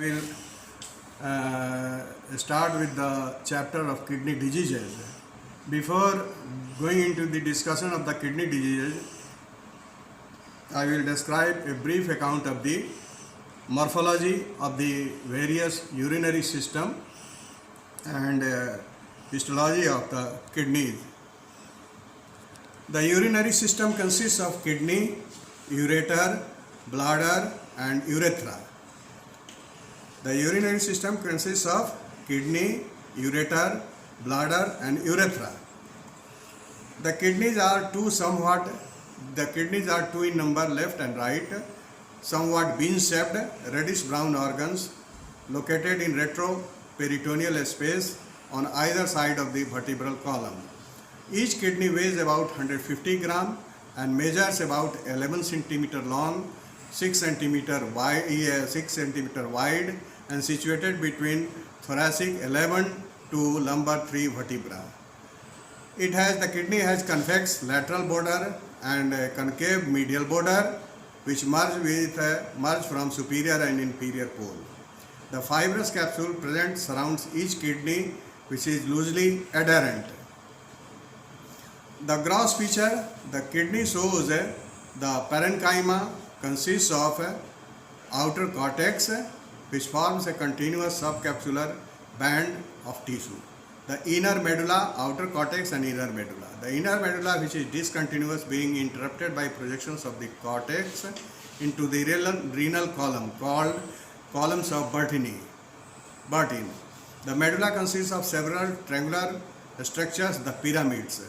will start with the chapter of kidney diseases. Before going into the discussion of the kidney diseases, I will describe a brief account of the morphology of the various urinary system and histology of the kidneys. The urinary system consists of kidney, ureter, bladder and urethra. The urinary system consists of kidney, ureter, bladder and urethra. The kidneys are two in number, left and right, somewhat bean-shaped, reddish-brown organs located in retroperitoneal space on either side of the vertebral column. Each kidney weighs about 150 gram and measures about 11 centimeter long, 6 centimeter wide and situated between thoracic 11 to lumbar 3 vertebra. The kidney has convex lateral border and a concave medial border which merge from superior and inferior pole. The fibrous capsule present surrounds each kidney, which is loosely adherent. The gross feature, the kidney shows the parenchyma consists of outer cortex which forms a continuous subcapsular band of tissue. The inner medulla, outer cortex and inner medulla. The inner medulla, which is discontinuous, being interrupted by projections of the cortex into the renal column called columns of Bertini. The medulla consists of several triangular structures, the pyramids,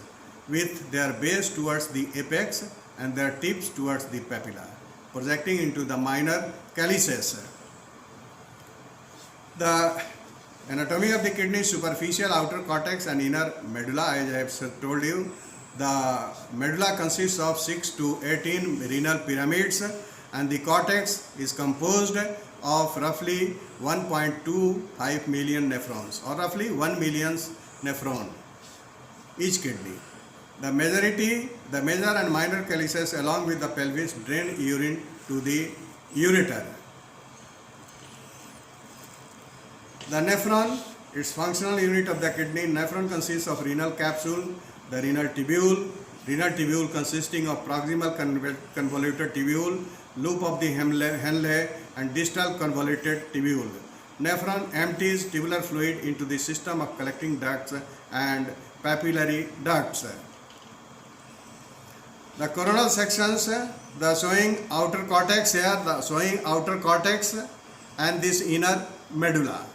with their base towards the apex and their tips towards the papilla, projecting into the minor calyces. The anatomy of the kidney: superficial outer cortex and inner medulla. As I have told you, the medulla consists of 6 to 18 renal pyramids and the cortex is composed of roughly 1.25 million nephrons, or roughly 1 million nephron each kidney. The major and minor calyces along with the pelvis drain urine to the ureter. The nephron, its functional unit of the kidney. Nephron consists of renal capsule, the renal tubule consisting of proximal convoluted tubule, loop of the Henle and distal convoluted tubule. Nephron empties tubular fluid into the system of collecting ducts and papillary ducts. The coronal sections, the showing outer cortex and this inner medulla.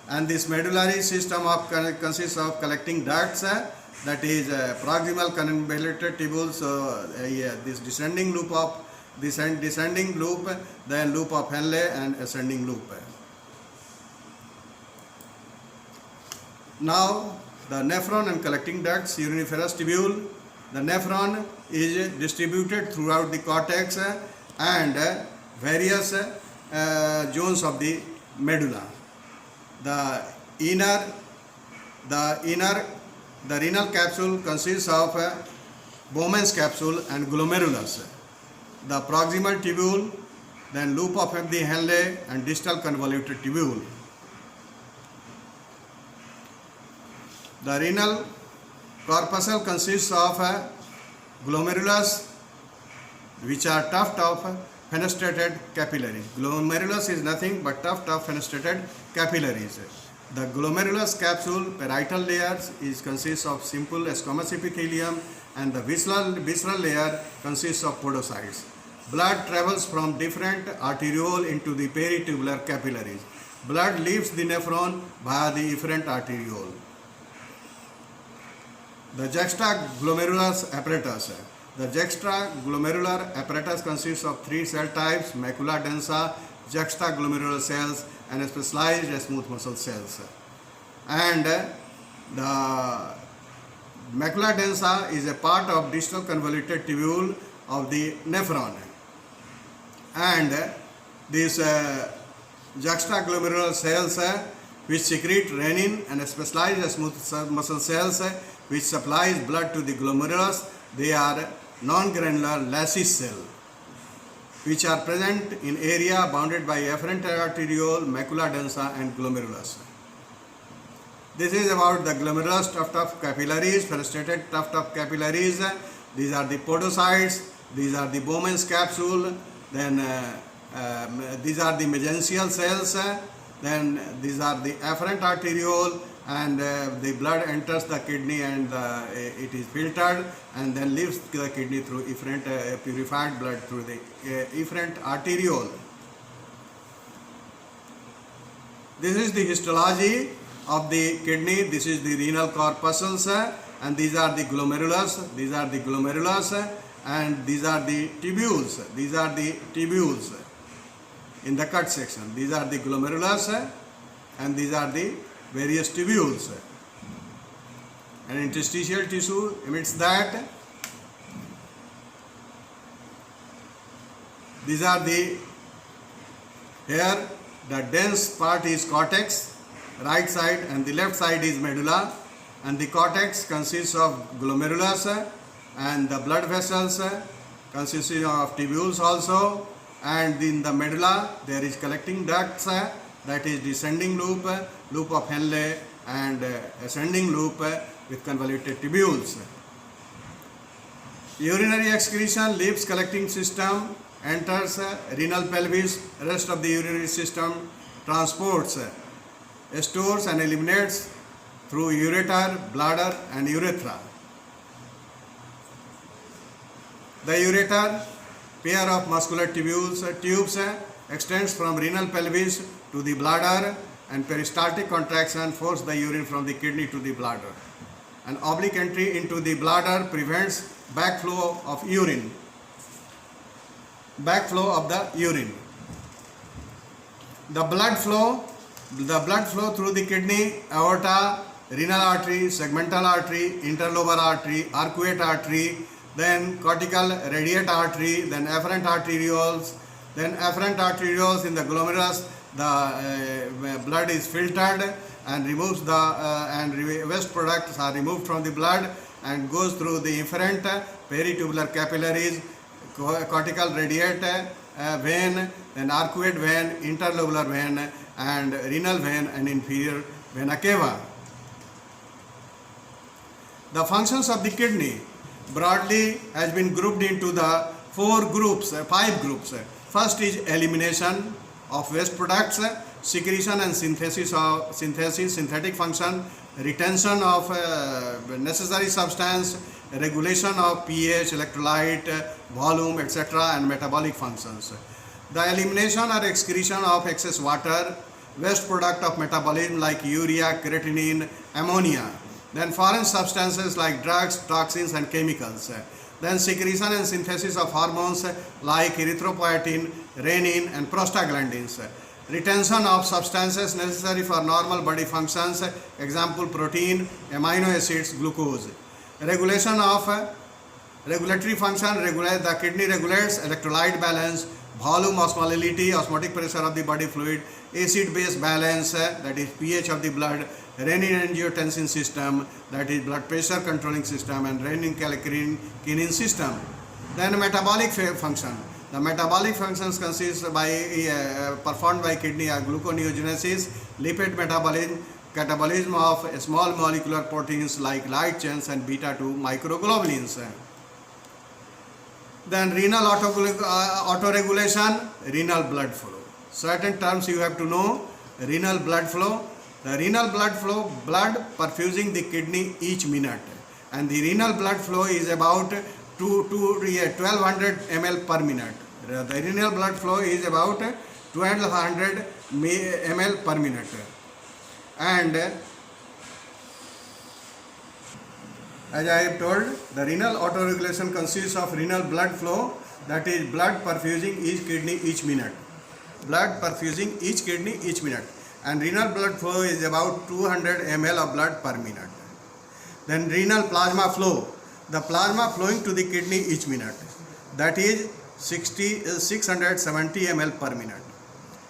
And this medullary system consists of collecting ducts, that is proximal convoluted tubules, this descending loop, then loop of Henle and ascending loop. Now the nephron and collecting ducts, uriniferous tubule. The nephron is distributed throughout the cortex and various zones of the medulla. The renal capsule consists of Bowman's capsule and glomerulus. The proximal tubule, then loop of the Henle and distal convoluted tubule. The renal corpuscle consists of glomerulus, which are tuft of fenestrated capillaries. Glomerulus is nothing but tuft of fenestrated capillaries. The glomerulus capsule parietal layers consists of simple squamous epithelium and the visceral layer consists of podocytes. Blood travels from different arteriole into the peritubular capillaries. Blood leaves the nephron via the efferent arteriole. The juxtaglomerular apparatus. The juxtaglomerular apparatus consists of 3 cell types: macula densa, juxtaglomerular cells and specialized smooth muscle cells. And the macula densa is a part of distal convoluted tubule of the nephron. And these juxtaglomerular cells which secrete renin and specialized smooth muscle cells which supplies blood to the glomerulus, they are non-granular Lassis cell. which are present in area bounded by afferent arteriole, macula densa and glomerulus. This is about the glomerulus tuft of capillaries, fenestrated tuft of capillaries. These are the podocytes, these are the Bowman's capsule, then these are the mesangial cells, then these are the afferent arteriole, and the blood enters the kidney and it is filtered and then leaves the kidney through efferent purified blood through the efferent arteriole. This is the histology of the kidney. This is the renal corpuscles, and these are the glomerulus. These are the glomerulus, and these are the tubules. These are the tubules in the cut section. These are the glomerulus, and these are the various tubules. And interstitial tissue emits that. These are the, here the dense part is cortex, right side, and the left side is medulla, and the cortex consists of glomerulus, and the blood vessels consisting of tubules also, and in the medulla there is collecting ducts, that is descending loop, loop of Henle, and ascending loop with convoluted tubules. Urinary excretion leaves collecting system, enters renal pelvis, rest of the urinary system transports, stores and eliminates through ureter, bladder and urethra. The ureter, pair of muscular tubes extends from renal pelvis to the bladder, and peristaltic contraction forces the urine from the kidney to the bladder. An oblique entry into the bladder prevents backflow of urine. Backflow of the urine. The blood flow through the kidney, aorta, renal artery, segmental artery, interlobar artery, arcuate artery, then cortical radiate artery, then afferent arterioles, in the glomerulus. The blood is filtered and removes the waste products are removed from the blood and goes through the efferent peritubular capillaries, cortical radiate vein, then arcuate vein, interlobular vein, and renal vein and inferior vena cava. The functions of the kidney broadly has been grouped into the five groups. First is elimination of waste products, secretion and synthetic function, retention of necessary substance, regulation of pH, electrolyte, volume, etc. and metabolic functions. The elimination or excretion of excess water, waste product of metabolism like urea, creatinine, ammonia. Then foreign substances like drugs, toxins and chemicals. Then secretion and synthesis of hormones like erythropoietin, renin and prostaglandins. Retention of substances necessary for normal body functions, example protein, amino acids, glucose. Regulation of regulatory function, the kidney regulates electrolyte balance, volume, osmolality, osmotic pressure of the body fluid, acid-base balance, that is pH of the blood, renin-angiotensin system, that is blood pressure controlling system, and renin-calcitonin system. Then metabolic function. The metabolic functions consist performed by kidney are gluconeogenesis, lipid metabolism, catabolism of small molecular proteins like light chains and beta-2 microglobulins. Then renal autoregulation, renal blood flow. Certain terms you have to know. Renal blood flow. The renal blood flow, blood perfusing the kidney each minute, and the renal blood flow is about 1200 ml per minute. The renal blood flow is about 1200 ml per minute. And as I have told, the renal autoregulation consists of renal blood flow, that is blood perfusing each kidney each minute. Blood perfusing each kidney each minute. And renal blood flow is about 200 ml of blood per minute. Then renal plasma flow, the plasma flowing to the kidney each minute, that is 670 ml per minute.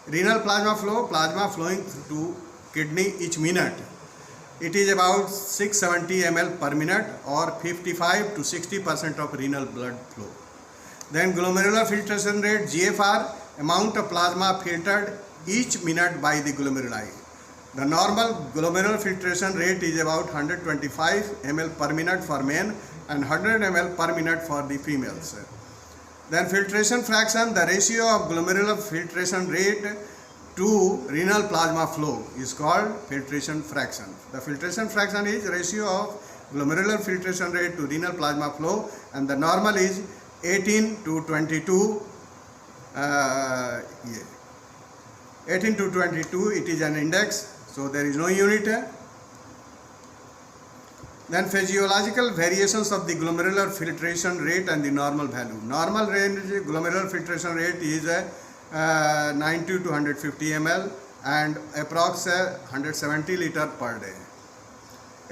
Renal plasma flow, plasma flowing to kidney each minute, it is about 670 ml per minute or 55 to 60% of renal blood flow. Then glomerular filtration rate, GFR, amount of plasma filtered each minute by the glomeruli. The normal glomerular filtration rate is about 125 ml per minute for men and 100 ml per minute for the females. Then filtration fraction, the ratio of glomerular filtration rate to renal plasma flow is called filtration fraction. The filtration fraction is ratio of glomerular filtration rate to renal plasma flow, and the normal is 18 to 22. 18 to 22, it is an index, so there is no unit. Then physiological variations of the glomerular filtration rate and the normal value. Normal range glomerular filtration rate is 90 to 150 ml and approx 170 liter per day.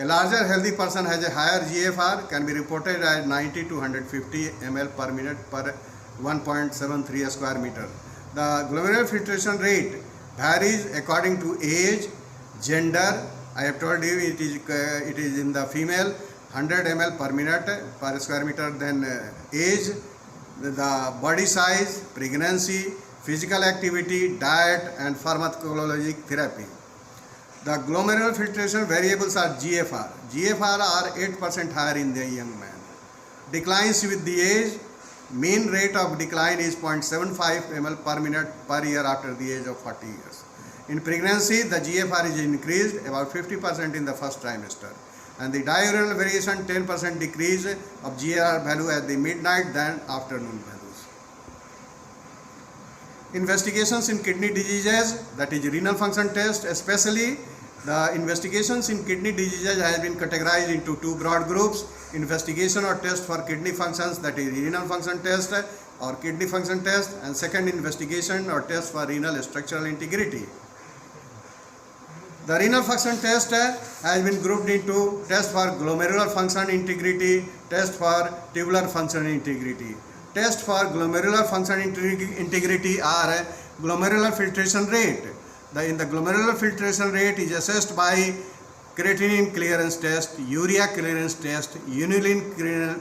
A larger healthy person has a higher GFR, can be reported as 90 to 150 ml per minute per 1.73 square meter. The glomerular filtration rate varies according to age, gender. I have told you it is in the female 100 ml per minute per square meter. Then age, the body size, pregnancy, physical activity, diet, and pharmacologic therapy. The glomerular filtration variables are GFR. GFR are 8% higher in the young man. Declines with the age. Mean rate of decline is 0.75 ml per minute per year after the age of 40 years. In pregnancy, the GFR is increased about 50% in the first trimester. And the diurnal variation 10% decrease of GFR value at the midnight than afternoon values. Investigations in kidney diseases, that is renal function test, especially the investigations in kidney diseases has been categorized into two broad groups: investigation or test for kidney functions, that is renal function test or kidney function test, and second, investigation or test for renal structural integrity. The renal function test has been grouped into test for glomerular function integrity, test for tubular function integrity. Test for glomerular function integrity are glomerular filtration rate. In the glomerular filtration rate is assessed by creatinine clearance test, urea clearance test, unulin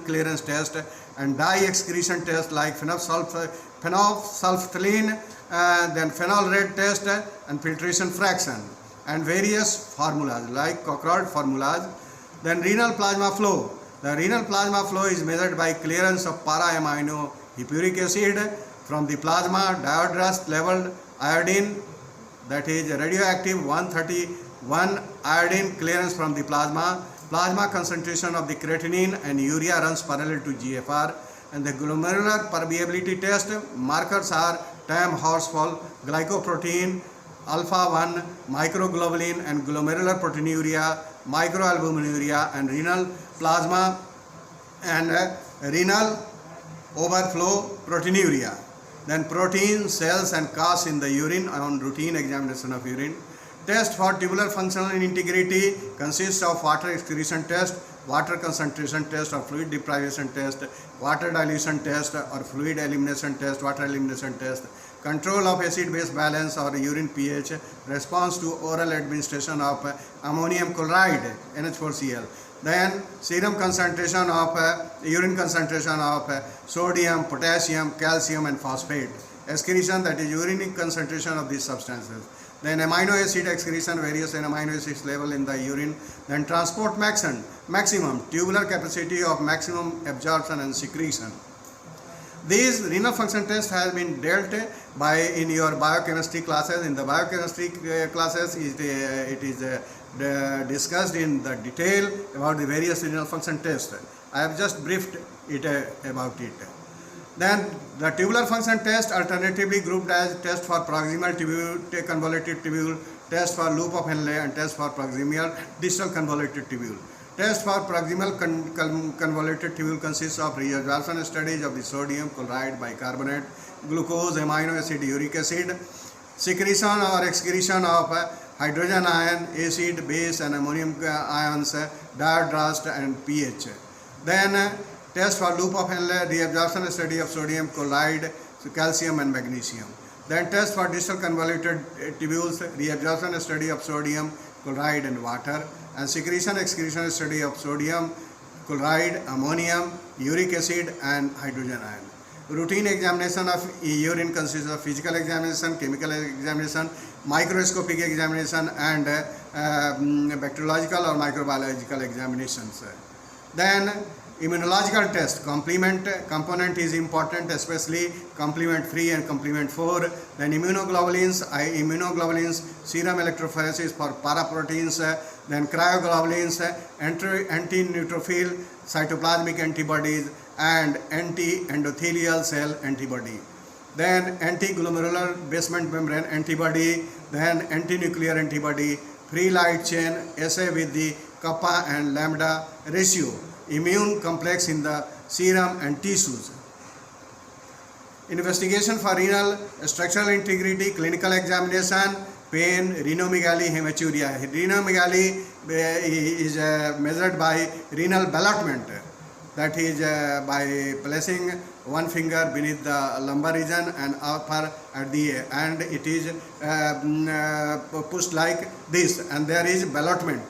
clearance test, and dye excretion test like phenolphthalein, then phenol red test, and filtration fraction, and various formulas like Cochrane formulas. Then renal plasma flow. The renal plasma flow is measured by clearance of para-amino hippuric acid from the plasma, diodrust level iodine, that is radioactive 131 iodine clearance from the plasma. Plasma concentration of the creatinine and urea runs parallel to GFR. And the glomerular permeability test markers are TAM horsefall, glycoprotein, alpha-1, microglobulin, and glomerular proteinuria, microalbuminuria, and renal plasma and renal overflow proteinuria. Then protein, cells, and casts in the urine on routine examination of urine. Test for tubular functional integrity consists of water excretion test, water concentration test or fluid deprivation test, water dilution test or fluid elimination test, water elimination test, control of acid-base balance or urine pH, response to oral administration of ammonium chloride, NH4Cl. Then serum concentration of urine concentration of sodium, potassium, calcium, and phosphate. Excretion, that is urinic concentration of these substances. Then amino acid excretion, various amino acids level in the urine. Then transport maximum, tubular capacity of maximum absorption and secretion. These renal function tests have been dealt by in your biochemistry classes. In the biochemistry classes, it is discussed in the detail about the various renal function tests. I have just briefed it about it. Then the tubular function test, alternatively grouped as test for proximal tubule, convoluted tubule, test for loop of Henle, and test for proximal distal convoluted tubule. Test for proximal convoluted tubule consists of reabsorption studies of the sodium, chloride, bicarbonate, glucose, amino acid, uric acid, secretion or excretion of hydrogen ion, acid, base, and ammonium ions, diodrust, and pH. Then test for loop of Henle, reabsorption study of sodium, chloride, calcium, and magnesium. Then test for distal convoluted tubules, reabsorption study of sodium, chloride, and water, and secretion excretion study of sodium, chloride, ammonium, uric acid, and hydrogen ion. Routine examination of urine consists of physical examination, chemical examination, microscopic examination, and bacteriological or microbiological examinations. Then immunological test, component is important, especially complement 3 and complement 4. Then immunoglobulins, serum electrophoresis for paraproteins, then cryoglobulins, anti-neutrophil cytoplasmic antibodies, and anti-endothelial cell antibody. Then anti-glomerular basement membrane antibody, then anti-nuclear antibody, free light chain assay with the kappa and lambda ratio, immune complex in the serum and tissues. Investigation for renal structural integrity, clinical examination, pain, renomegaly, hematuria. Renomegaly is measured by renal ballotment, that is by placing one finger beneath the lumbar region and upper at the and it is pushed like this, and there is ballotment.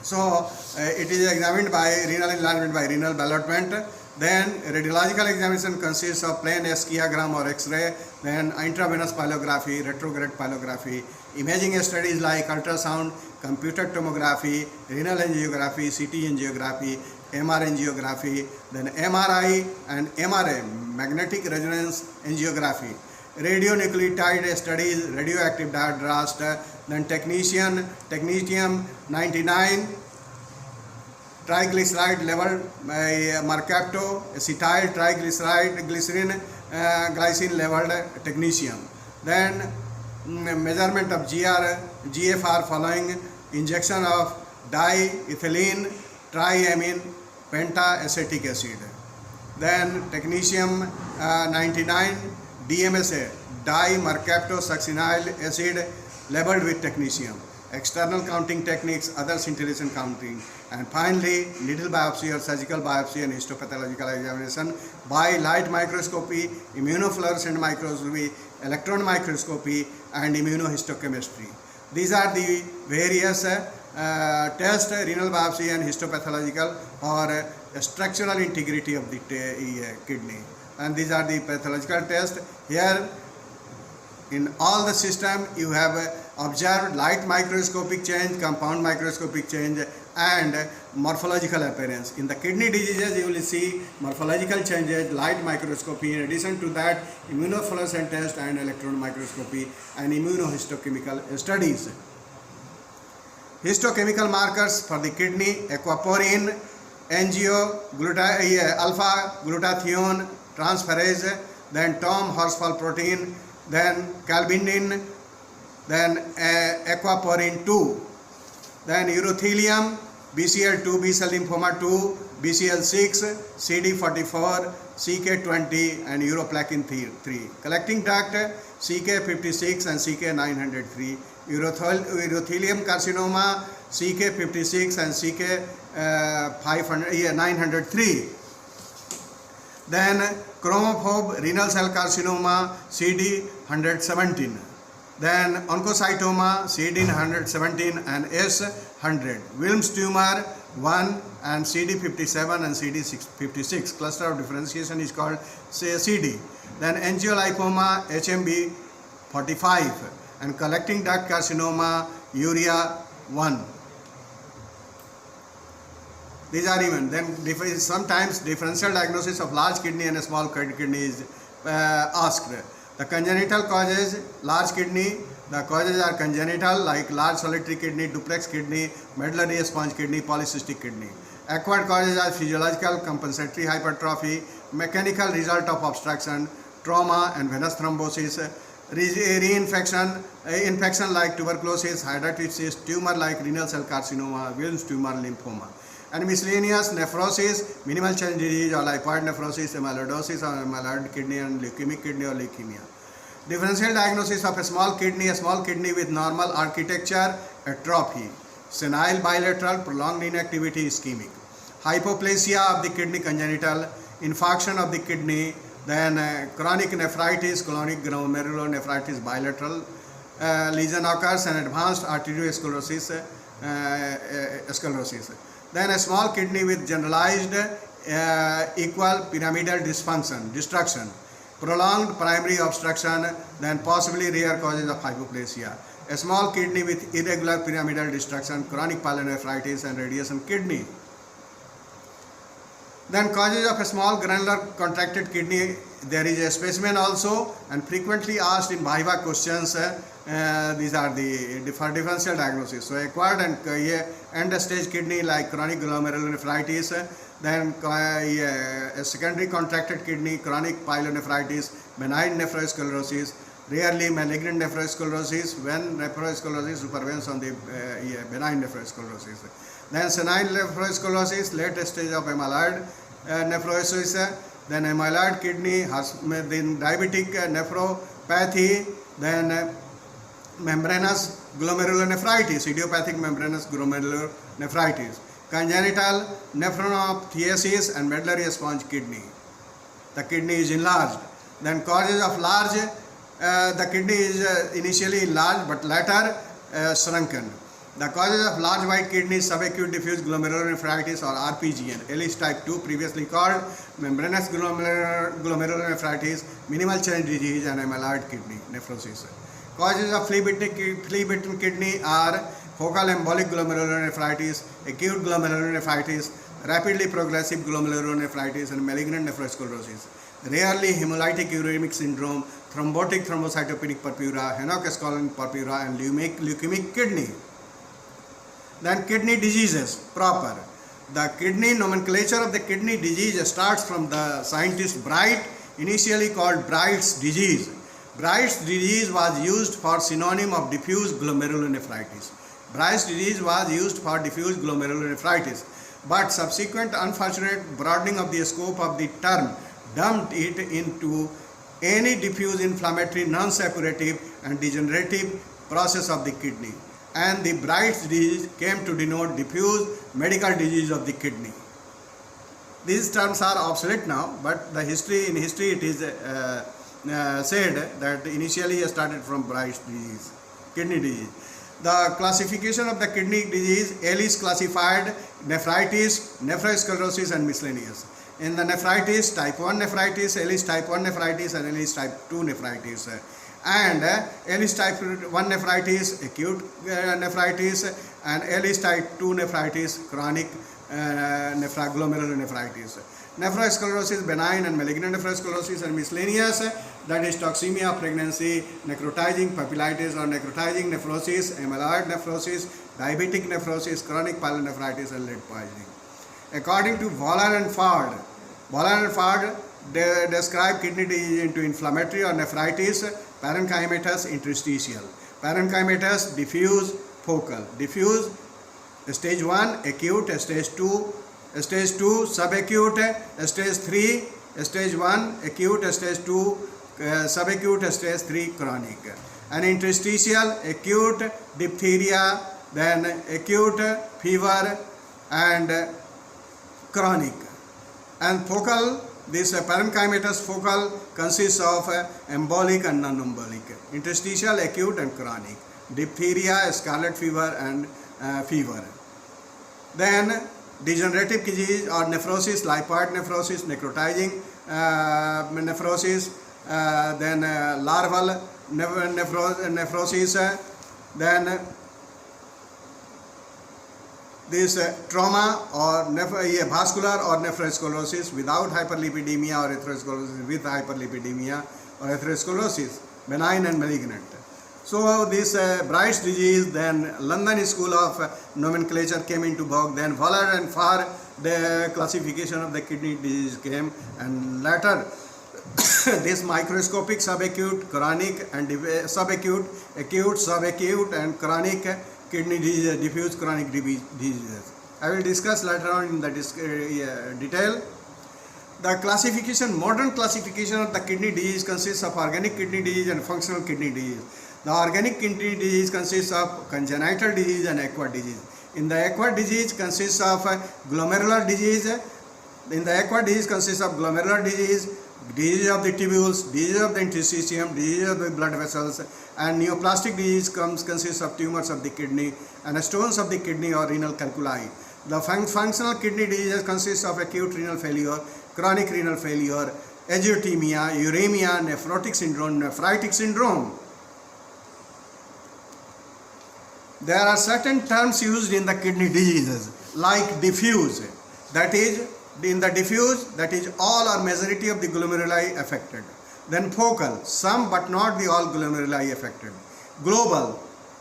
So it is examined by renal enlargement by renal ballotment. Then radiological examination consists of plain sciagram or X-ray, then intravenous pyelography, retrograde pyelography, imaging studies like ultrasound, computed tomography, renal angiography, CT angiography, MR angiography, then MRI and MRA, magnetic resonance angiography, radionucleotide studies, radioactive dust, then technetium 99, triglyceride level by mercapto, acetyl triglyceride, glycine level technetium. Then measurement of GFR following injection of diethylene triamine pentaacetic acid. Then technetium 99, DMSA, dimercaptosuccinyl acid labeled with technetium. External counting techniques, other scintillation counting, and finally needle biopsy or surgical biopsy and histopathological examination by light microscopy, immunofluorescent microscopy, electron microscopy, and immunohistochemistry. These are the various tests, renal biopsy and histopathological, or structural integrity of the kidney, and these are the pathological tests. Here in all the system you have observed light microscopic change, compound microscopic change, and morphological appearance. In the kidney diseases you will see morphological changes, light microscopy. In addition to that, immunofluorescent test and electron microscopy and immunohistochemical studies. Histochemical markers for the kidney: aquaporin, alpha glutathione transferase, then Tom horsfall protein, then calbinin, then aquaporin 2, then urothelium, BCL2, B cell lymphoma 2, BCL6, CD44, CK20, and uroplakin 3. Collecting duct, CK56 and CK903. Urothelium carcinoma, CK56 and CK903. Then chromophobe renal cell carcinoma, CD117. Then oncocytoma, CD117 and S100. Wilms tumor 1 and CD57 and CD56. Cluster of differentiation is called CD. Then angiolipoma, HMB45, and collecting duct carcinoma, urea 1. These are even. Then sometimes differential diagnosis of large kidney and small kidney is asked. The congenital causes, large kidney, the causes are congenital like large solitary kidney, duplex kidney, medullary sponge kidney, polycystic kidney. Acquired causes are physiological, compensatory hypertrophy, mechanical result of obstruction, trauma and venous thrombosis, reinfection, infection like tuberculosis, hydatitis, tumor like renal cell carcinoma, Wilms tumor, lymphoma. And miscellaneous nephrosis, minimal change disease or lipoid nephrosis, amyloidosis or amyloid kidney, and leukemic kidney or leukemia. Differential diagnosis of a small kidney with normal architecture, atrophy, senile bilateral, prolonged inactivity, ischemic. Hypoplasia of the kidney, congenital, infarction of the kidney, then chronic nephritis, chronic glomerulonephritis, bilateral lesion occurs, and advanced arteriosclerosis. Then a small kidney with generalized equal pyramidal dysfunction, destruction, prolonged primary obstruction, then possibly rare causes of hypoplasia. A small kidney with irregular pyramidal destruction, chronic pyelonephritis, and radiation kidney. Then causes of a small granular contracted kidney, there is a specimen also, and frequently asked in Viva questions, these are the for differential diagnosis. So acquired and end stage kidney like chronic glomerulonephritis, then a secondary contracted kidney, chronic pyelonephritis, benign nephrosclerosis, rarely malignant nephrosclerosis when nephrosclerosis supervenes on the benign nephrosclerosis. Then senile nephrosclerosis, late stage of amyloid nephrosis, then amyloid kidney, then diabetic nephropathy, then membranous glomerulonephritis, idiopathic membranous glomerulonephritis, congenital nephronophthisis, and medullary sponge kidney. The kidney is enlarged. Then causes of large, the kidney is initially enlarged but later shrunken. The causes of large white kidney, subacute diffuse glomerulonephritis or RPGN, Ellis type 2, previously called membranous glomerulonephritis, minimal change disease, and amyloid kidney nephrosis. Causes of flea-bitten kidney are focal embolic glomerulonephritis, acute glomerulonephritis, rapidly progressive glomerulonephritis, and malignant nephrosclerosis. Rarely hemolytic uremic syndrome, thrombotic thrombocytopenic purpura, henoch-Schönlein purpura, and leukemic kidney. Then kidney diseases proper. The kidney nomenclature of the kidney disease starts from the scientist Bright, initially called Bright's disease. Bright's disease was used for synonym of diffuse glomerulonephritis. Bright's disease was used for diffuse glomerulonephritis, but subsequent unfortunate broadening of the scope of the term dumped it into any diffuse inflammatory, non-suppurative, and degenerative process of the kidney, and the Bright's disease came to denote diffuse medical disease of the kidney. These terms are obsolete now, but in history it is said that initially started from Bright's disease, kidney disease. The classification of the kidney disease, Ellis classified nephritis, nephrosclerosis, and miscellaneous. In the nephritis, type 1 nephritis, Ellis type 1 nephritis, and Ellis type 2 nephritis. And Ellis type 1 nephritis, acute nephritis, and Ellis type 2 nephritis, chronic glomerulonephritis. Nephrosclerosis, benign and malignant nephrosclerosis, and miscellaneous, that is toxemia of pregnancy, necrotizing papillitis or necrotizing nephrosis, amyloid nephrosis, diabetic nephrosis, chronic pyelonephritis, and lead poisoning. According to Waller and Ford, they describe kidney disease into inflammatory or nephritis, parenchymatous, interstitial. Parenchymatous, diffuse, focal. Diffuse, stage 1, acute, stage 2, subacute, stage 3, stage 1, acute, stage 2, subacute, stage 3, chronic. And interstitial, acute diphtheria, then acute fever, and chronic. And focal, this parenchymatous focal consists of embolic and non-embolic. Interstitial, acute, and chronic. Diphtheria, scarlet fever, and fever. Then degenerative disease or nephrosis, lipoid nephrosis, necrotizing nephrosis, then larval nephrosis, then this trauma or vascular or nephrosclerosis without hyperlipidemia or atherosclerosis with hyperlipidemia or atherosclerosis, benign and malignant. So this Bright's disease, then London School of Nomenclature came into vogue, then Waller and Farr, the classification of the kidney disease came, and later this microscopic subacute, chronic, and subacute, acute, subacute, and chronic kidney disease, diffuse chronic diseases. I will discuss later on in the detail. The classification, modern classification of the kidney disease consists of organic kidney disease and functional kidney disease. The organic kidney disease consists of congenital disease and acquired disease. In the acquired disease consists of glomerular disease. In the acquired disease consists of glomerular disease, disease of the tubules, disease of the interstitium, disease of the blood vessels, and neoplastic disease consists of tumors of the kidney and stones of the kidney or renal calculi. The functional kidney diseases consist of acute renal failure, chronic renal failure, angiotemia, uremia, nephrotic syndrome, nephritic syndrome. There are certain terms used in the kidney diseases like diffuse. That is, in the diffuse, that is all or majority of the glomeruli affected. Then focal, some but not the all glomeruli affected. Global,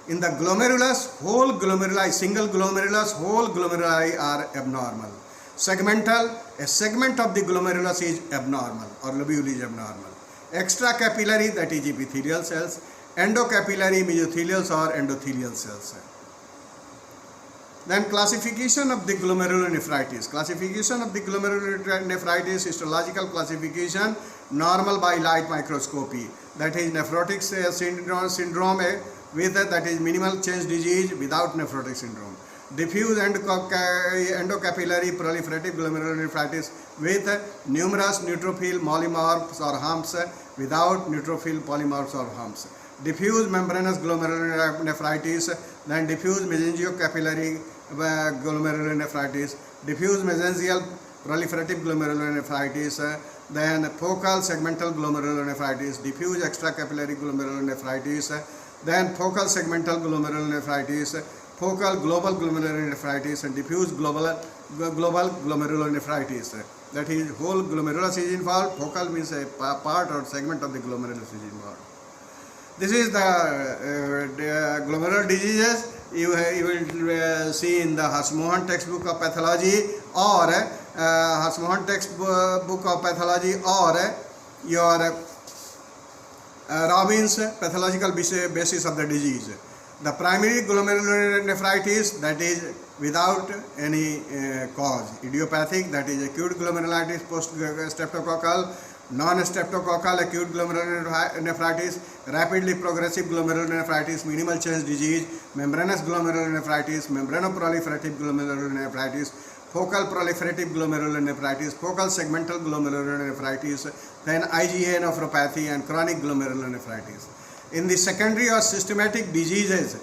in the glomerulus, whole glomeruli, single glomerulus, whole glomeruli are abnormal. Segmental, a segment of the glomerulus is abnormal or lobule is abnormal. Extracapillary, that is epithelial cells. Endocapillary, mesothelial or endothelial cells. Then classification of the glomerulonephritis. Classification of the glomerulonephritis, histological classification, normal by light microscopy. That is nephrotic syndrome with that is minimal change disease without nephrotic syndrome. Diffuse endocapillary proliferative glomerulonephritis with numerous neutrophil polymorphs or humps without neutrophil polymorphs or humps. Diffuse membranous glomerulonephritis, then diffuse mesangiocapillary glomerulonephritis, diffuse mesangial proliferative glomerulonephritis, then focal segmental glomerulonephritis, diffuse extracapillary glomerulonephritis, then focal segmental glomerulonephritis, focal global glomerulonephritis, and diffuse global glomerulonephritis. That is, whole glomerulus is involved. Focal means a part or segment of the glomerulus is involved. This is the glomerular diseases you will see in the Harsmohan textbook of pathology or Harsmohan textbook of pathology or your Robbins pathological basis of the disease. The primary glomerulonephritis, that is without any cause. Idiopathic, that is acute glomerulitis post-streptococcal, non-streptococcal acute glomerulonephritis, rapidly progressive glomerulonephritis, minimal change disease, membranous glomerulonephritis, membranoproliferative glomerulonephritis, focal proliferative glomerulonephritis, focal segmental glomerulonephritis, then IgA nephropathy and chronic glomerulonephritis. In the secondary or systematic diseases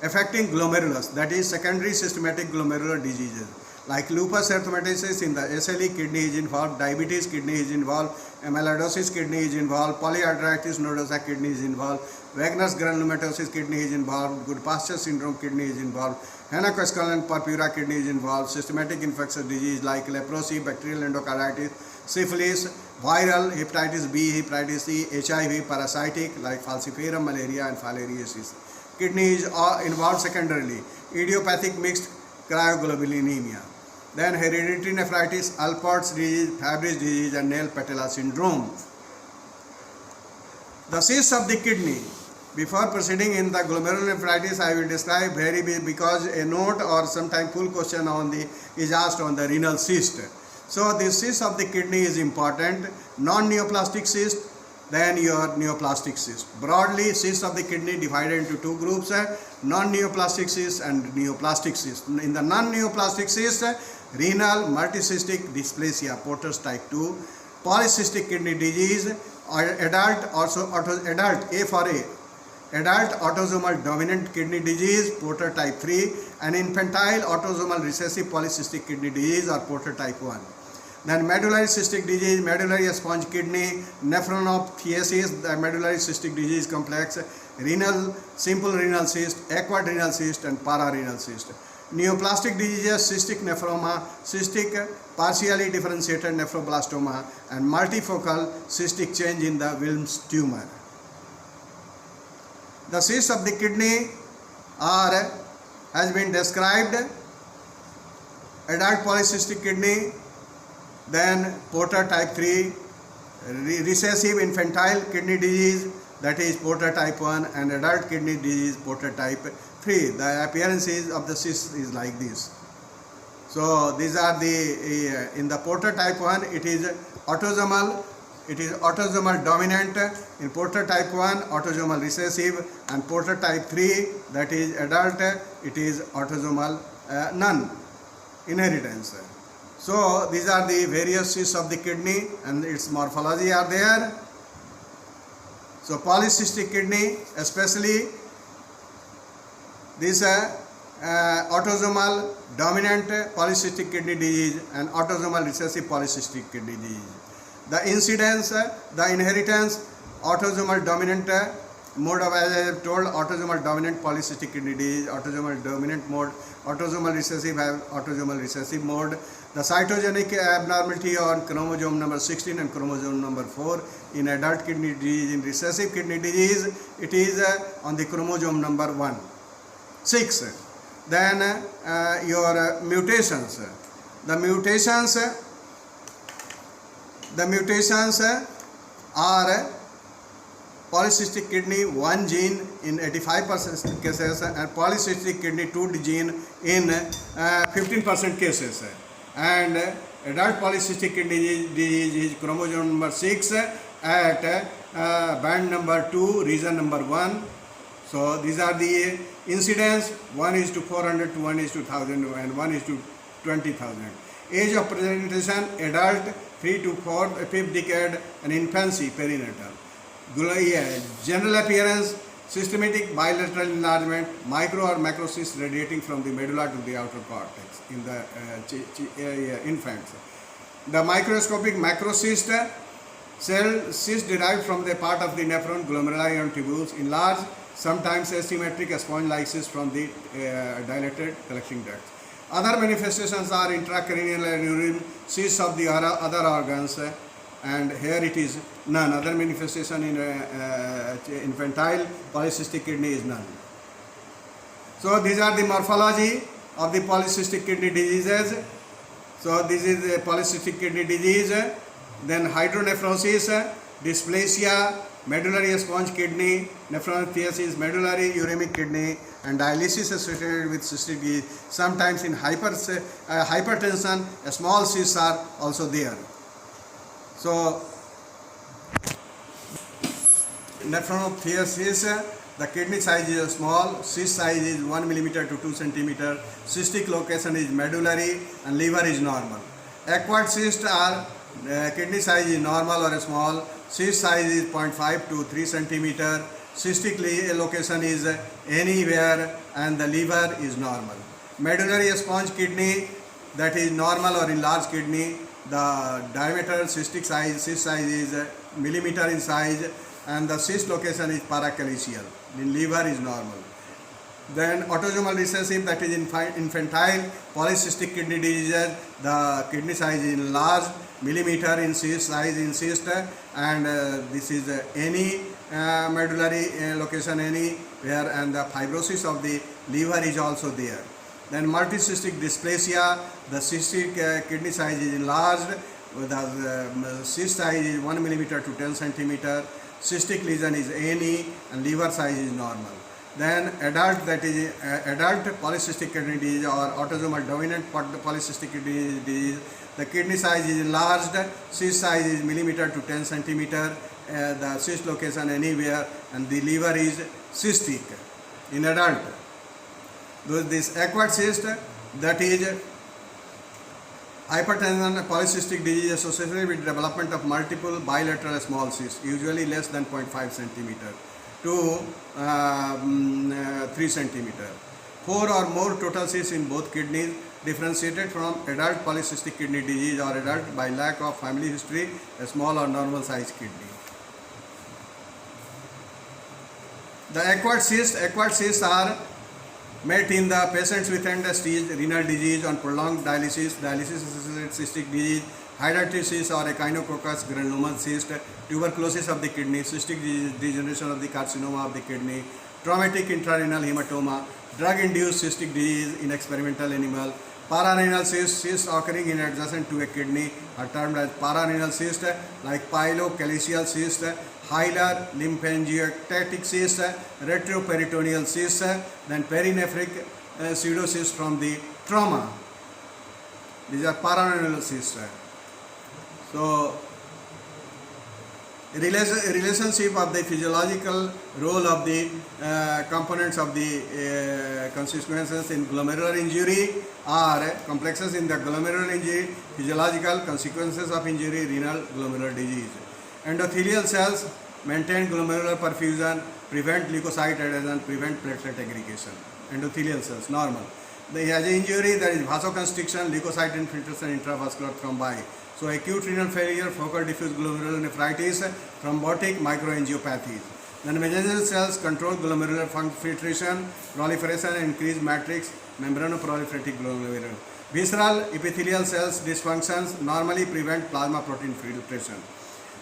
affecting glomerulus, that is secondary systematic glomerular diseases, like lupus erythematosus, in the SLE kidney is involved, diabetes kidney is involved, amyloidosis kidney is involved, polyarteritis nodosa kidney is involved, Wegener's granulomatosis kidney is involved, Goodpasture syndrome kidney is involved, Henoch-Questacon purpura kidney is involved, systematic infectious disease like leprosy, bacterial endocarditis, syphilis, viral, hepatitis B, hepatitis C, HIV, parasitic like falciparum, malaria and filariasis. Kidney is involved secondarily, idiopathic mixed cryoglobulinemia. Then hereditary nephritis, Alport's disease, Fabry's disease and nail patella syndrome. The cysts of the kidney. Before proceeding in the glomerulonephritis, I will describe because a note or sometime full question is asked on the renal cyst. So the cyst of the kidney is important. Non-neoplastic cyst, then your neoplastic cyst. Broadly, cysts of the kidney divided into two groups, non-neoplastic cyst and neoplastic cyst. In the non-neoplastic cyst, renal multicystic dysplasia, Porter's type 2, polycystic kidney disease, adult A for A, adult autosomal dominant kidney disease, Porter type 3, and infantile autosomal recessive polycystic kidney disease or Porter type 1. Then medullary cystic disease, medullary sponge kidney, nephronophthiasis, the medullary cystic disease complex, renal, simple renal cyst, acquired renal cyst and pararenal cyst. Neoplastic diseases, cystic nephroma, cystic partially differentiated nephroblastoma and multifocal cystic change in the Wilms tumor. The cysts of the kidney has been described, adult polycystic kidney, then Porter type 3, recessive infantile kidney disease, that is Porter type 1, and adult kidney disease, Porter type 3. The appearances of the cyst is like this. So these are the, in the Porter type 1, it is autosomal dominant, in Porter type 1 autosomal recessive, and Porter type 3, that is adult, it is autosomal none inheritance. So these are the various cysts of the kidney and its morphology are there. So polycystic kidney, especially this autosomal dominant polycystic kidney disease and autosomal recessive polycystic kidney disease. The incidence, the inheritance, autosomal dominant mode of, as I have told, autosomal dominant polycystic kidney disease, autosomal dominant mode, autosomal recessive have autosomal recessive mode. The cytogenic abnormality on chromosome number 16 and chromosome number 4 in adult kidney disease. In recessive kidney disease, it is on the chromosome number 6. Then your mutations. The mutations are polycystic kidney 1 gene in 85% cases and polycystic kidney 2 gene in 15% cases. And adult polycystic kidney disease is chromosome number 6 at band number 2, region number 1. So these are the incidence: 1:400 to 1:1000 and 1:20,000. Age of presentation: adult 3 to 5th decade and infancy perinatal. General appearance: systematic bilateral enlargement, micro or macrocysts radiating from the medulla to the outer cortex in the infants. The microscopic macrocyst cyst derived from the part of the nephron, glomeruli and tubules, enlarged, sometimes asymmetric sponge-like cysts from the dilated collecting ducts. Other manifestations are intracranial and urine cysts of the other organs, and here it is none. Other manifestation in infantile polycystic kidney is none. So these are the morphology of the polycystic kidney diseases. So this is the polycystic kidney disease. Then hydronephrosis, dysplasia, medullary sponge kidney, nephronophthisis, medullary uremic kidney, and dialysis associated with cystic disease. Sometimes in hypertension, small cysts are also there. So nephronophthisis, the kidney size is small, cyst size is 1 millimeter to 2 centimeter, cystic location is medullary and liver is normal. Acquired cysts are kidney size is normal or small, cyst size is 0.5 to 3 centimeter, cystic location is anywhere and the liver is normal. Medullary sponge kidney, that is normal or enlarged kidney, the diameter cyst size is millimeter in size and the cyst location is paracalyceal. The liver is normal. Then autosomal recessive, that is infantile polycystic kidney disease, the kidney size is enlarged, millimeter in cyst size in cyst, and this is any medullary location anywhere, and the fibrosis of the liver is also there. Then multicystic dysplasia, the cystic kidney size is enlarged, the cyst size is 1 millimeter to 10 centimeter, cystic lesion is any, and liver size is normal. Then adult, that is adult polycystic kidney disease or autosomal dominant polycystic kidney disease, the kidney size is enlarged, cyst size is millimeter to 10 centimeter, the cyst location anywhere, and the liver is cystic in adult. This acquired cyst, that is hypertension polycystic disease associated with development of multiple bilateral small cysts, usually less than 0.5 centimeter to 3 centimeter. 4 or more total cysts in both kidneys, differentiated from adult polycystic kidney disease or adult by lack of family history, a small or normal size kidney. The acquired cysts are met in the patients with end-stage renal disease on prolonged dialysis-associated cystic disease, hydatitis or echinococcus granulomatous cyst, tuberculosis of the kidney, cystic degeneration of the carcinoma of the kidney, traumatic intrarenal hematoma, drug-induced cystic disease in experimental animal, pararenal cysts occurring in adjacent to a kidney are termed as pararenal cyst, like pylocalyceal cyst, hilar lymphangiectatic cyst, retroperitoneal cyst, then perinephric pseudocyst from the trauma. These are pararenal cysts. So, relationship of the physiological role of the components of the consequences in glomerular injury are complexes in the glomerular injury, physiological consequences of injury, renal glomerular disease. Endothelial cells, maintain glomerular perfusion, prevent leukocyte adhesion, prevent platelet aggregation. Endothelial cells, normal. As an injury, there is vasoconstriction, leukocyte infiltration, intravascular thrombi. So acute renal failure, focal diffuse glomerulonephritis, thrombotic microangiopathies. Then meningeal cells control glomerular filtration, proliferation, and increase matrix membranoproliferative glomerular. Visceral epithelial cells dysfunctions normally prevent plasma protein filtration.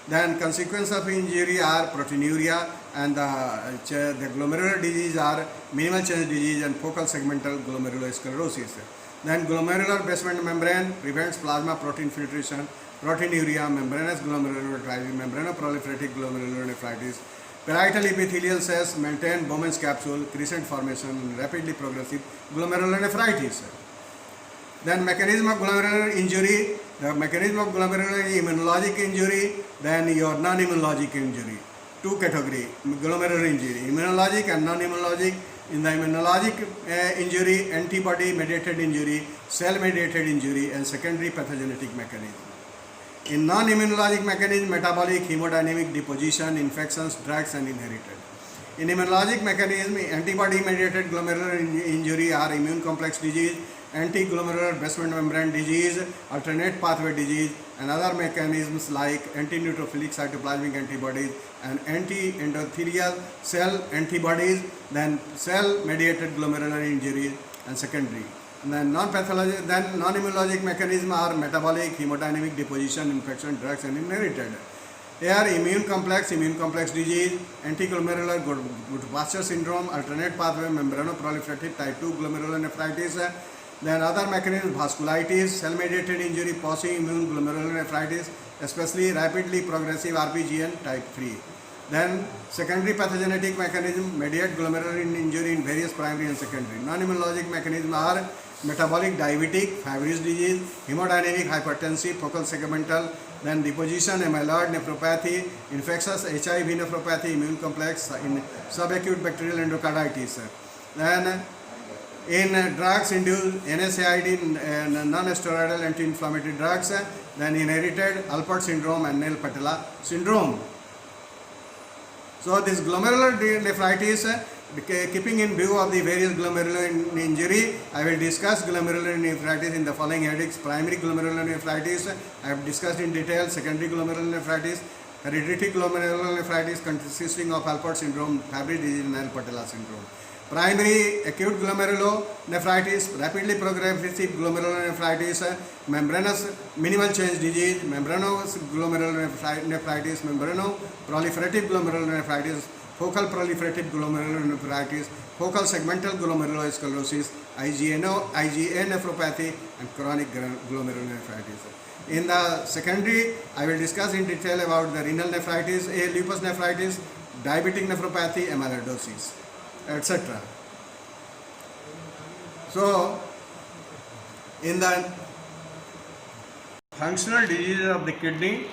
Then consequence of injury are proteinuria, and the glomerular disease are minimal change disease and focal segmental glomerulosclerosis. Then glomerular basement membrane prevents plasma protein filtration, proteinuria, membranous glomerulonephritis, membranoproliferative glomerulonephritis. Parietal epithelial cells maintain Bowman's capsule, crescent formation, and rapidly progressive glomerulonephritis. Then mechanism of glomerular injury, the mechanism of glomerular immunologic injury, then your non-immunologic injury. Two category, glomerular injury, immunologic and non-immunologic. In the immunologic injury, antibody-mediated injury, cell-mediated injury, and secondary pathogenetic mechanism. In non-immunologic mechanism, metabolic, hemodynamic, deposition, infections, drugs, and inherited. In immunologic mechanism, antibody-mediated glomerular injury are immune complex disease, anti-glomerular basement membrane disease, alternate pathway disease, and other mechanisms like anti-neutrophilic cytoplasmic antibodies and anti-endothelial cell antibodies, then cell-mediated glomerular injury and secondary. And then non-immunologic mechanisms are metabolic, hemodynamic, deposition, infection, drugs, and inherited. Here, immune complex disease, anti-glomerular Goodwasser syndrome, alternate pathway membranoproliferative type 2 glomerulonephritis. Then other mechanisms, vasculitis, cell-mediated injury, immune glomerulonephritis, especially rapidly progressive RPGN type 3. Then secondary pathogenetic mechanism, mediate glomerular injury in various primary and secondary. Non-immunologic mechanisms are metabolic diabetic, Fabry's disease, hemodynamic hypertensive, focal segmental, then deposition, amyloid nephropathy, infectious HIV nephropathy, immune complex, in subacute bacterial endocarditis. Then in drugs induced NSAID, non-steroidal anti-inflammatory drugs, then inherited Alport syndrome and Neil-Patella syndrome. So this glomerular nephritis, keeping in view of the various glomerular injury, I will discuss glomerular nephritis in the following headings. Primary glomerular nephritis, I have discussed in detail. Secondary glomerular nephritis, hereditary glomerular nephritis consisting of Alport syndrome, Fabry disease, and Neil-Patella syndrome. Primary acute glomerulonephritis, rapidly progressive glomerulonephritis, membranous minimal change disease, membranous glomerulonephritis, membranoproliferative glomerulonephritis, focal proliferative glomerulonephritis, focal segmental glomerulosclerosis, IgA nephropathy, and chronic glomerulonephritis. In the secondary, I will discuss in detail about the renal nephritis, lupus nephritis, diabetic nephropathy, amyloidosis, etc. So, in the functional diseases of the kidney,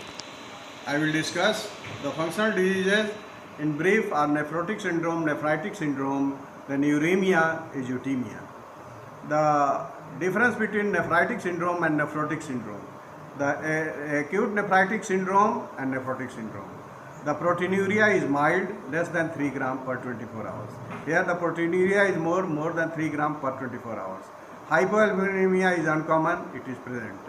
I will discuss the functional diseases in brief are nephrotic syndrome, nephritic syndrome, then uremia, euthymia. The difference between nephritic syndrome and nephrotic syndrome. The acute nephritic syndrome and nephrotic syndrome. The proteinuria is mild, less than 3 gram per 24 hours. Here the proteinuria is more than 3 gram per 24 hours. Hypoalbuminemia is uncommon, it is present.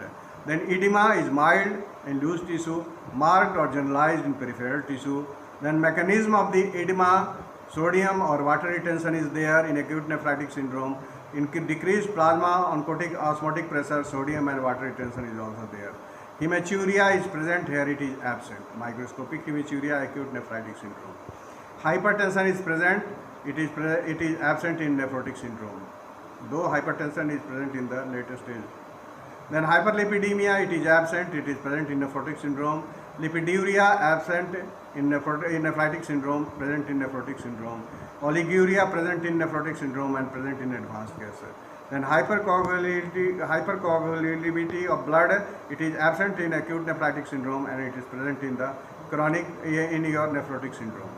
Then edema is mild in loose tissue, marked or generalized in peripheral tissue. Then mechanism of the edema, sodium or water retention is there in acute nephritic syndrome. In decreased plasma oncotic osmotic pressure, sodium and water retention is also there. Hematuria is present, here it is absent. Microscopic hematuria, acute nephritic syndrome. Hypertension is present, it is absent in nephrotic syndrome, though hypertension is present in the later stage. Then hyperlipidemia, it is absent, it is present in nephrotic syndrome. Lipiduria absent in nephritic syndrome, present in nephrotic syndrome. Oliguria present in nephrotic syndrome and present in advanced case. Then hypercoagulability of blood, it is absent in acute nephritic syndrome and it is present in the chronic in your nephrotic syndrome.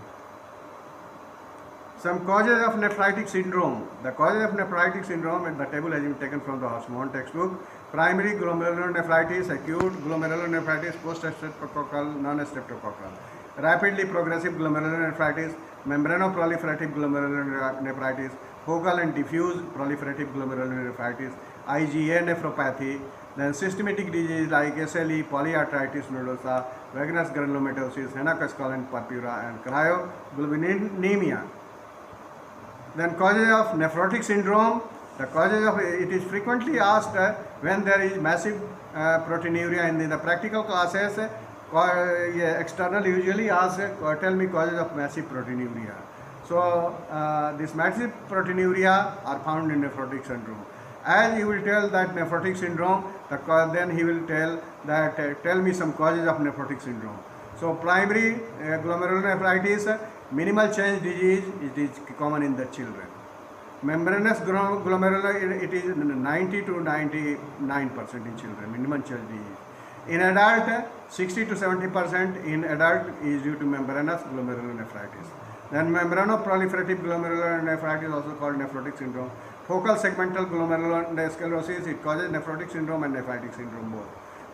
Some causes of nephritic syndrome. The causes of nephritic syndrome, and the table has been taken from the Osmond textbook. Primary glomerulonephritis, acute glomerulonephritis, post-streptococcal, non-streptococcal. rapidly progressive glomerulonephritis, membranoproliferative glomerulonephritis, focal and diffuse proliferative glomerulonephritis, IgA nephropathy, then systematic disease like SLE, polyarthritis nodosa, Wegener's granulomatosis, Henna-Castellan purpura, and cryoglobulinemia. Then causes of nephrotic syndrome. The causes of it is frequently asked when there is massive proteinuria in the practical classes. External usually asks, tell me causes of massive proteinuria. So this massive proteinuria are found in nephrotic syndrome. As he will tell that nephrotic syndrome, then he will tell that tell me some causes of nephrotic syndrome. So primary glomerulonephritis, minimal change disease, it is common in the children. Membranous glomerular, it is 90 to 99% in children, minimum change disease. In adult, 60 to 70% in adult is due to membranous glomerulonephritis. Then membranoproliferative glomerulonephritis, also called nephrotic syndrome. Focal segmental glomerulosclerosis, it causes nephrotic syndrome and nephritic syndrome both.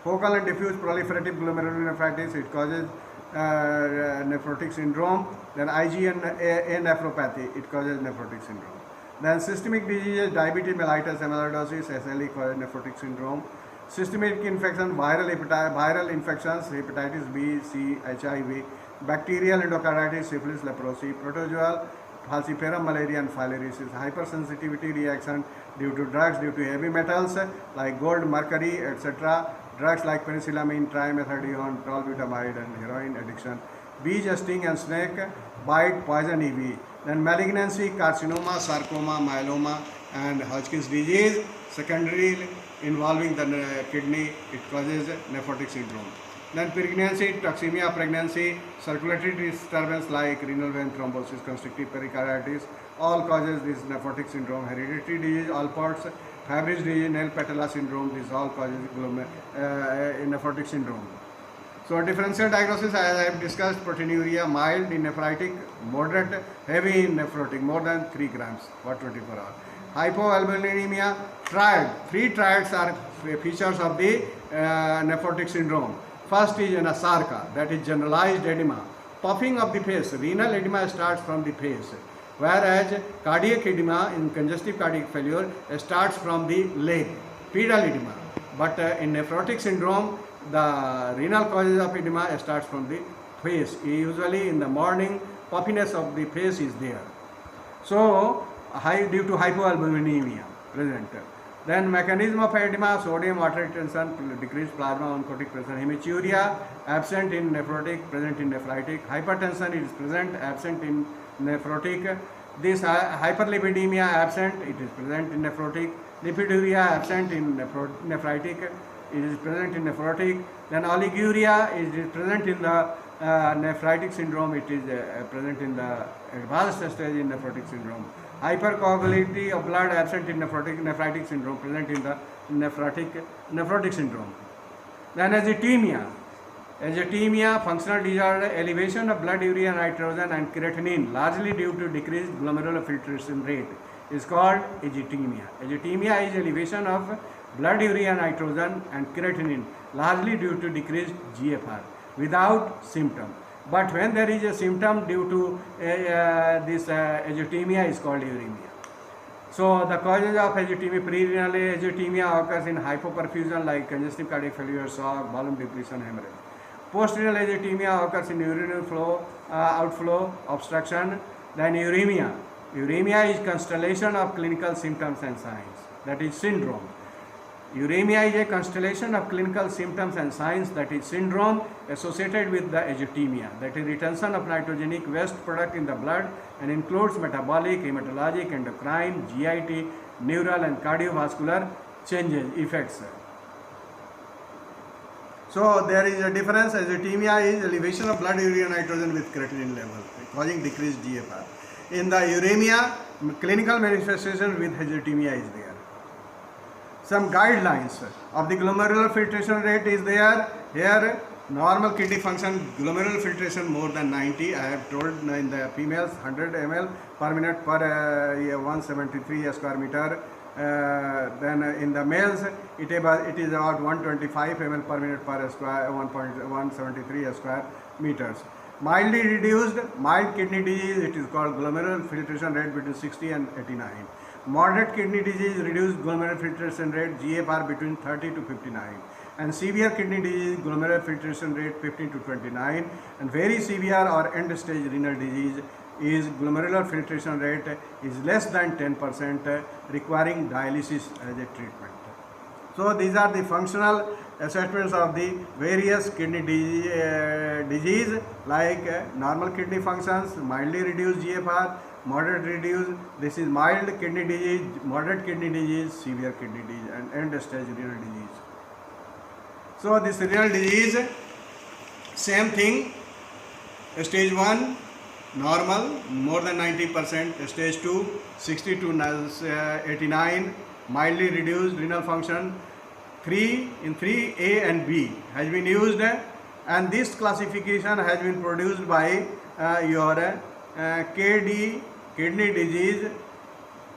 Focal and diffuse proliferative glomerulonephritis, it causes nephrotic syndrome. Then IgA nephropathy, it causes nephrotic syndrome. Then systemic diseases, diabetes mellitus amyloidosis, SLE causes nephrotic syndrome. Systemic infection, viral infections, hepatitis B, C, HIV, bacterial endocarditis, syphilis, leprosy, protozoal, falciparum malaria and filariasis, hypersensitivity reaction due to drugs, due to heavy metals like gold, mercury, etc. Drugs like penicillamine, trimethadione, tolbutamide and heroin addiction, bee sting and snake bite, poison EV. Then malignancy, carcinoma, sarcoma, myeloma and Hodgkin's disease, secondary involving the kidney, it causes nephrotic syndrome. Then pregnancy, toxemia pregnancy, circulatory disturbance like renal vein thrombosis, constrictive pericarditis, all causes this nephrotic syndrome. Hereditary disease, Alport's, Fabry's disease, nail patella syndrome, this all causes nephrotic syndrome. So differential diagnosis, as I have discussed, proteinuria, mild in nephritic, moderate, heavy in nephrotic, more than 3 grams for 24 hours. Hypoalbuminemia, triad. 3 triads are features of the nephrotic syndrome. First is anasarca, that is generalized edema. Puffing of the face, renal edema starts from the face, whereas cardiac edema in congestive cardiac failure starts from the leg, pedal edema. But in nephrotic syndrome, the renal causes of edema starts from the face. Usually in the morning, puffiness of the face is there. So, due to hypoalbuminemia present. Then mechanism of edema, sodium water retention, decreased plasma oncotic pressure, hematuria absent in nephrotic, present in nephritic, hypertension is present, absent in nephrotic, this hyperlipidemia absent, it is present in nephrotic, lipiduria absent in nephritic, it is present in nephrotic, then oliguria is present in the nephritic syndrome, it is present in the advanced stage in nephrotic syndrome. Hypercoagulability of blood absent in nephritic syndrome, present in the nephrotic syndrome. Then azotemia, functional disorder, elevation of blood urea nitrogen and creatinine, largely due to decreased glomerular filtration rate, is called azotemia. Azotemia is elevation of blood urea nitrogen and creatinine, largely due to decreased GFR, without symptom. But when there is a symptom due to this azotemia is called uremia. So the causes of azotemia, prerenal azotemia occurs in hypoperfusion like congestive cardiac failure, shock, volume depletion, hemorrhage. Postrenal azotemia occurs in urinary flow, outflow, obstruction. Then uremia. Uremia is constellation of clinical symptoms and signs, that is syndrome. Uremia is a constellation of clinical symptoms and signs, that is syndrome associated with the azotemia, that is retention of nitrogenic waste product in the blood and includes metabolic, hematologic, endocrine, GIT, neural and cardiovascular changes, effects. So there is a difference. Azotemia is elevation of blood urea nitrogen with creatinine level, causing decreased GFR. In the uremia, clinical manifestation with azotemia is there. Some guidelines of the glomerular filtration rate is there. Here, normal kidney function, glomerular filtration more than 90. I have told in the females 100 ml per minute per 173 square meter. Then in the males, it is about 125 ml per minute per square 1.173 square meters. Mildly reduced, mild kidney disease, it is called glomerular filtration rate between 60 and 89. Moderate kidney disease, reduced glomerular filtration rate, GFR between 30 to 59. And severe kidney disease, glomerular filtration rate 15 to 29. And very severe or end stage renal disease is glomerular filtration rate is less than 10%, requiring dialysis as a treatment. So these are the functional assessments of the various kidney disease like normal kidney functions, mildly reduced GFR, moderate reduced, this is mild kidney disease, moderate kidney disease, severe kidney disease, and end stage renal disease. So this renal disease, same thing, stage 1 normal more than 90%, stage 2 60 to 89, mildly reduced renal function. 3 in 3A and B has been used, and this classification has been produced by your KD kidney disease,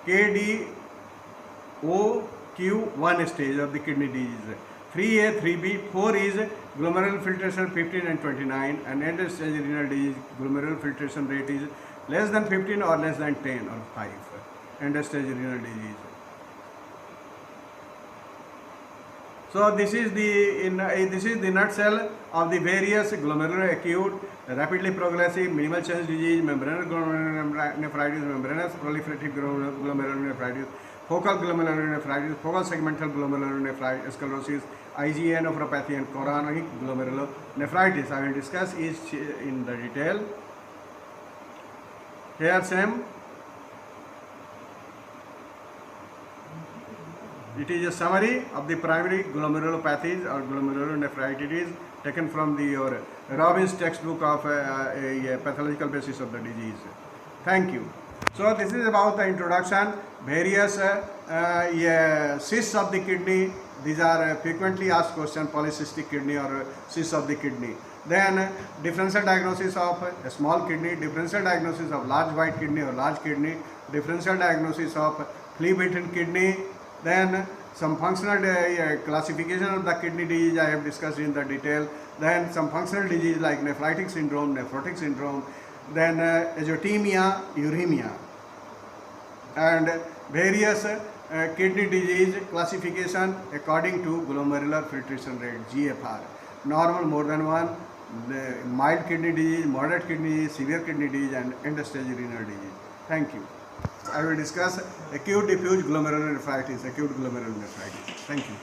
KDOQ1 stage of the kidney disease. 3A, 3B, 4 is glomerular filtration 15 and 29, and end stage renal disease glomerular filtration rate is less than 15 or less than 10 or 5, end stage renal disease. So this is the nutshell of the various glomerular acute, rapidly progressive, minimal change disease, membranous glomerulonephritis, membranous proliferative glomerulonephritis, focal glomerulonephritis, focal segmental glomerulonephritis, sclerosis, IgA nephropathy, and chronic glomerulonephritis. I will discuss each in the detail. Here same. It is a summary of the primary glomerulopathies or glomerulonephritis taken from your Robbins textbook of a pathological basis of the disease. Thank you. So this is about the introduction. Various cysts of the kidney. These are frequently asked questions: polycystic kidney or cysts of the kidney. Then differential diagnosis of a small kidney, differential diagnosis of large white kidney or large kidney, differential diagnosis of flea-bitten kidney. Then some functional classification of the kidney disease I have discussed in the detail. Then some functional disease like nephritic syndrome, nephrotic syndrome, then azotemia, uremia, and various kidney disease classification according to glomerular filtration rate, GFR. Normal more than 1, mild kidney disease, moderate kidney disease, severe kidney disease, and end stage renal disease. Thank you. I will discuss acute diffuse glomerulonephritis, acute glomerulonephritis. Thank you.